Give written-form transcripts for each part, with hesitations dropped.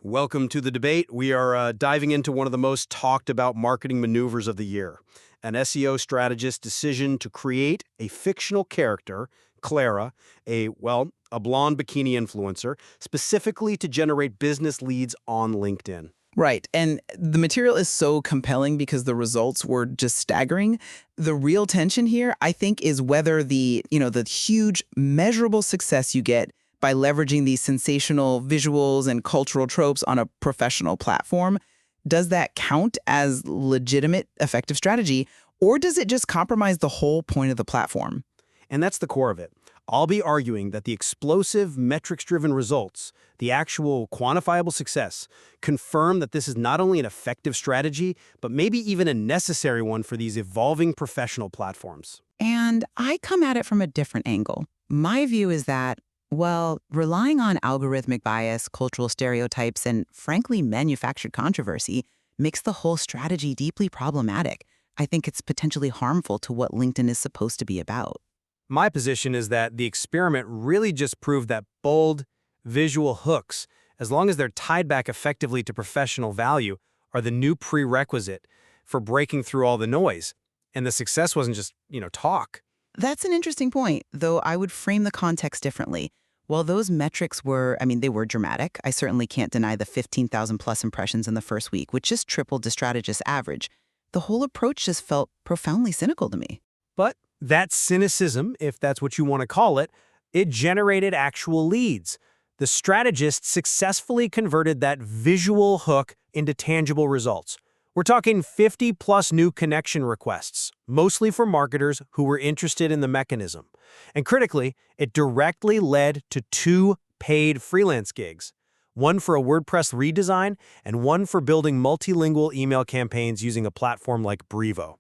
Welcome to the debate. We are diving into one of the most talked about marketing maneuvers of the year, an SEO strategist's decision to create a fictional character, Clara, a blonde bikini influencer, specifically to generate business leads on LinkedIn. Right. And the material is so compelling because the results were just staggering. The real tension here, I think, is whether the huge measurable success you get by leveraging these sensational visuals and cultural tropes on a professional platform, does that count as legitimate effective strategy, or does it just compromise the whole point of the platform? And that's the core of it. I'll be arguing that the explosive, metrics-driven results, the actual quantifiable success, confirm that this is not only an effective strategy, but maybe even a necessary one for these evolving professional platforms. And I come at it from a different angle. My view is that, well, relying on algorithmic bias, cultural stereotypes, and frankly, manufactured controversy makes the whole strategy deeply problematic. I think it's potentially harmful to what LinkedIn is supposed to be about. My position is that the experiment really just proved that bold, visual hooks, as long as they're tied back effectively to professional value, are the new prerequisite for breaking through all the noise. And the success wasn't just, talk. That's an interesting point, though I would frame the context differently. While those metrics they were dramatic. I certainly can't deny the 15,000 plus impressions in the first week, which just tripled the strategist's average. The whole approach just felt profoundly cynical to me. But that cynicism, if that's what you want to call it, it generated actual leads. The strategist successfully converted that visual hook into tangible results. We're talking 50-plus new connection requests, mostly for marketers who were interested in the mechanism. And critically, it directly led to 2 paid freelance gigs, one for a WordPress redesign and one for building multilingual email campaigns using a platform like Brevo.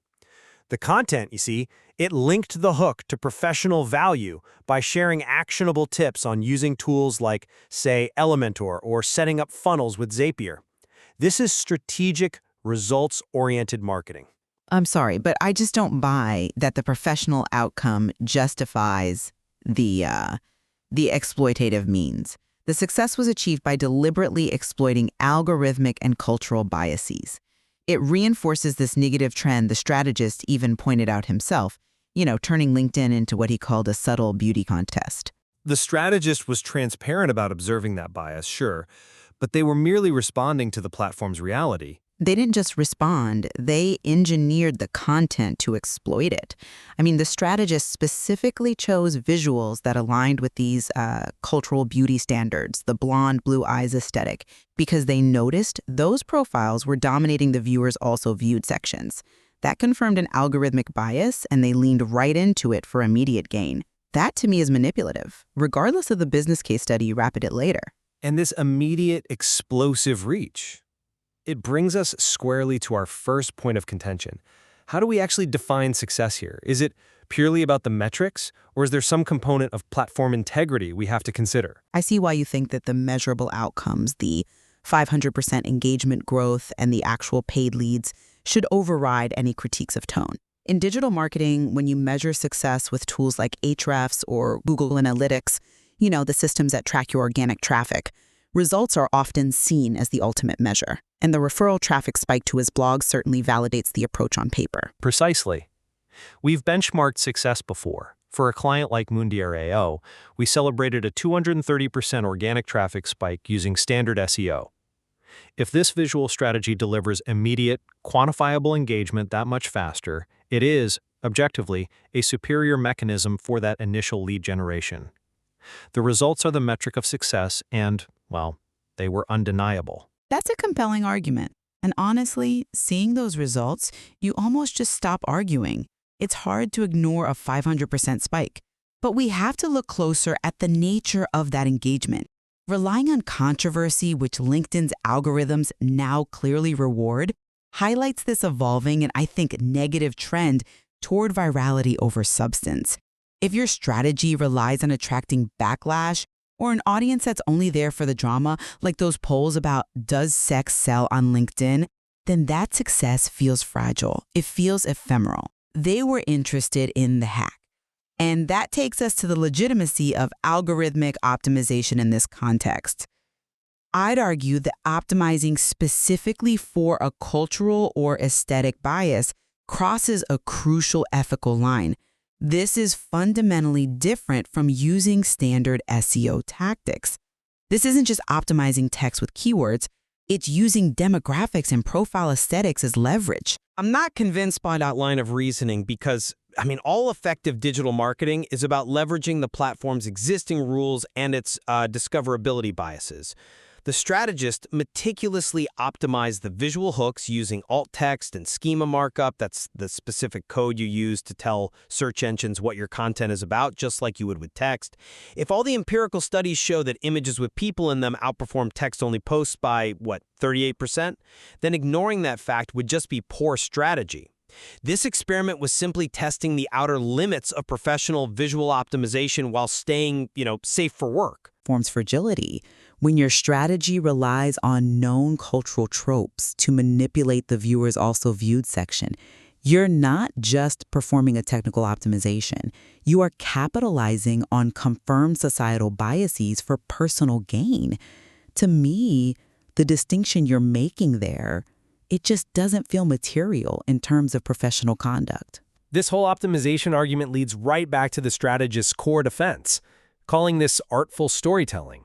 The content, you see, it linked the hook to professional value by sharing actionable tips on using tools like, say, Elementor or setting up funnels with Zapier. This is strategic, results-oriented marketing. I'm sorry, but I just don't buy that the professional outcome justifies the exploitative means. The success was achieved by deliberately exploiting algorithmic and cultural biases. It reinforces this negative trend the strategist even pointed out himself, turning LinkedIn into what he called a subtle beauty contest. The strategist was transparent about observing that bias, sure, but they were merely responding to the platform's reality. They didn't just respond, they engineered the content to exploit it. The strategist specifically chose visuals that aligned with these cultural beauty standards, the blonde, blue eyes aesthetic, because they noticed those profiles were dominating the viewers' also viewed sections. That confirmed an algorithmic bias, and they leaned right into it for immediate gain. That, to me, is manipulative, regardless of the business case study you wrap it later. And this immediate, explosive reach, it brings us squarely to our first point of contention. How do we actually define success here? Is it purely about the metrics, or is there some component of platform integrity we have to consider? I see why you think that the measurable outcomes, the 500% engagement growth, and the actual paid leads should override any critiques of tone. In digital marketing, when you measure success with tools like Ahrefs or Google Analytics, the systems that track your organic traffic, results are often seen as the ultimate measure. And the referral traffic spike to his blog certainly validates the approach on paper. Precisely. We've benchmarked success before. For a client like Mundier.io, we celebrated a 230% organic traffic spike using standard SEO. If this visual strategy delivers immediate, quantifiable engagement that much faster, it is, objectively, a superior mechanism for that initial lead generation. The results are the metric of success and, they were undeniable. That's a compelling argument. And honestly, seeing those results, you almost just stop arguing. It's hard to ignore a 500% spike. But we have to look closer at the nature of that engagement. Relying on controversy, which LinkedIn's algorithms now clearly reward, highlights this evolving and I think negative trend toward virality over substance. If your strategy relies on attracting backlash or an audience that's only there for the drama, like those polls about does sex sell on LinkedIn, then that success feels fragile. It feels ephemeral. They were interested in the hack. And that takes us to the legitimacy of algorithmic optimization in this context. I'd argue that optimizing specifically for a cultural or aesthetic bias crosses a crucial ethical line. This is fundamentally different from using standard SEO tactics. This isn't just optimizing text with keywords, it's using demographics and profile aesthetics as leverage. I'm not convinced by that line of reasoning because, all effective digital marketing is about leveraging the platform's existing rules and its discoverability biases. The strategist meticulously optimized the visual hooks using alt text and schema markup. That's the specific code you use to tell search engines what your content is about, just like you would with text. If all the empirical studies show that images with people in them outperform text-only posts by, 38%, then ignoring that fact would just be poor strategy. This experiment was simply testing the outer limits of professional visual optimization while staying, safe for work. Forms fragility when your strategy relies on known cultural tropes to manipulate the viewer's also viewed section. You're not just performing a technical optimization. You are capitalizing on confirmed societal biases for personal gain. To me, the distinction you're making there, it just doesn't feel material in terms of professional conduct. This whole optimization argument leads right back to the strategist's core defense, calling this artful storytelling.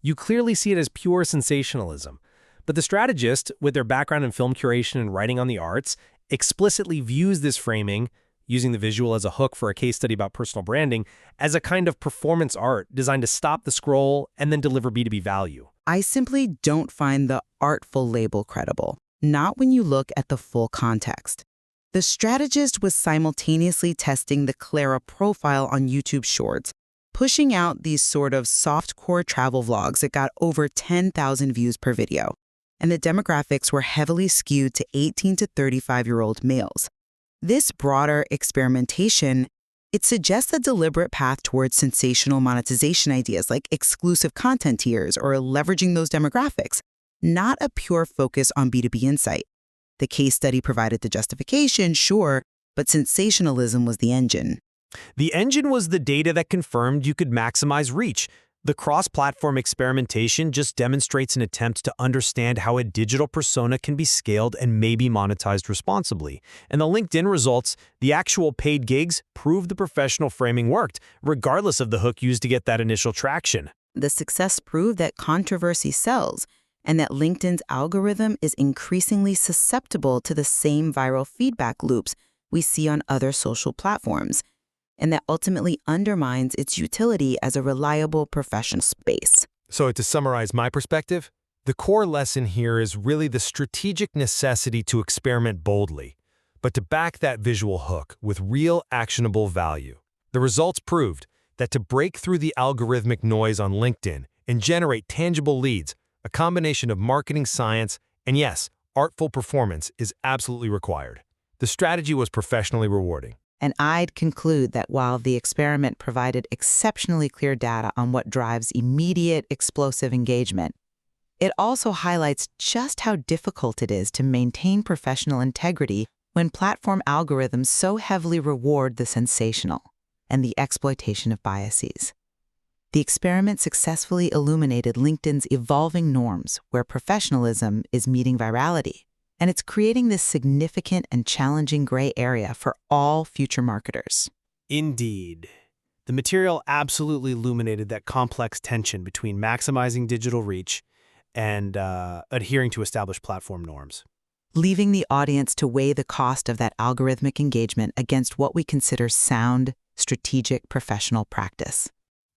You clearly see it as pure sensationalism. But the strategist, with their background in film curation and writing on the arts, explicitly views this framing, using the visual as a hook for a case study about personal branding, as a kind of performance art designed to stop the scroll and then deliver B2B value. I simply don't find the artful label credible, not when you look at the full context. The strategist was simultaneously testing the Clara profile on YouTube Shorts, pushing out these sort of softcore travel vlogs that got over 10,000 views per video. And the demographics were heavily skewed to 18 to 35-year-old males. This broader experimentation, it suggests a deliberate path towards sensational monetization ideas like exclusive content tiers or leveraging those demographics, not a pure focus on B2B insight. The case study provided the justification, sure, but sensationalism was the engine. The engine was the data that confirmed you could maximize reach. The cross-platform experimentation just demonstrates an attempt to understand how a digital persona can be scaled and maybe monetized responsibly. And the LinkedIn results, the actual paid gigs, proved the professional framing worked, regardless of the hook used to get that initial traction. The success proved that controversy sells, and that LinkedIn's algorithm is increasingly susceptible to the same viral feedback loops we see on other social platforms, and that ultimately undermines its utility as a reliable professional space. So to summarize my perspective, the core lesson here is really the strategic necessity to experiment boldly, but to back that visual hook with real actionable value. The results proved that to break through the algorithmic noise on LinkedIn and generate tangible leads, a combination of marketing science and, yes, artful performance is absolutely required. The strategy was professionally rewarding. And I'd conclude that while the experiment provided exceptionally clear data on what drives immediate, explosive engagement, it also highlights just how difficult it is to maintain professional integrity when platform algorithms so heavily reward the sensational and the exploitation of biases. The experiment successfully illuminated LinkedIn's evolving norms where professionalism is meeting virality. And it's creating this significant and challenging gray area for all future marketers. Indeed. The material absolutely illuminated that complex tension between maximizing digital reach and adhering to established platform norms. Leaving the audience to weigh the cost of that algorithmic engagement against what we consider sound, strategic professional practice.